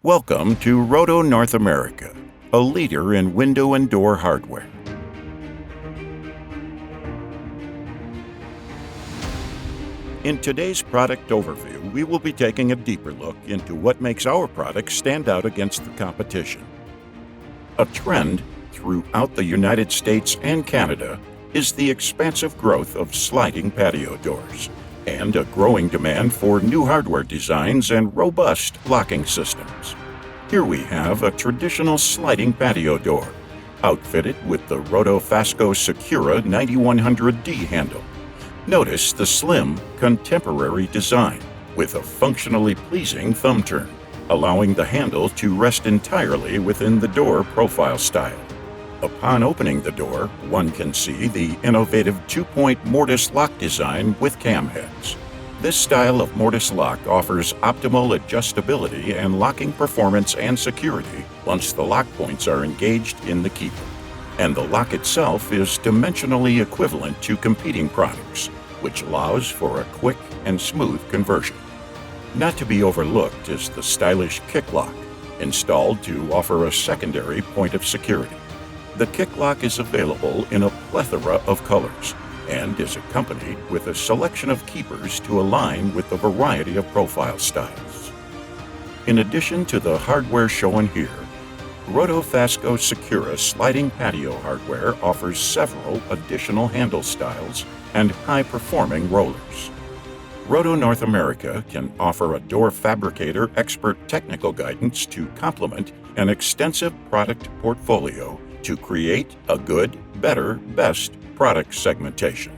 Welcome to Roto North America, a leader in window and door hardware. In today's product overview, we will be taking a deeper look into what makes our products stand out against the competition. A trend throughout the United States and Canada is the expansive growth of sliding patio doors and a growing demand for new hardware designs and robust locking systems. Here we have a traditional sliding patio door, outfitted with the Roto Secura 9100D handle. Notice the slim, contemporary design with a functionally pleasing thumb turn, allowing the handle to rest entirely within the door profile style. Upon opening the door, one can see the innovative two-point mortise lock design with cam heads. This style of mortise lock offers optimal adjustability and locking performance and security once the lock points are engaged in the keeper. And the lock itself is dimensionally equivalent to competing products, which allows for a quick and smooth conversion. Not to be overlooked is the stylish kick lock, installed to offer a secondary point of security. The kick lock is available in a plethora of colors and is accompanied with a selection of keepers to align with the variety of profile styles. In addition to the hardware shown here, Roto Secura sliding patio hardware offers several additional handle styles and high-performing rollers. Roto North America can offer a door fabricator expert technical guidance to complement an extensive product portfolio to create a good, better, best product segmentation.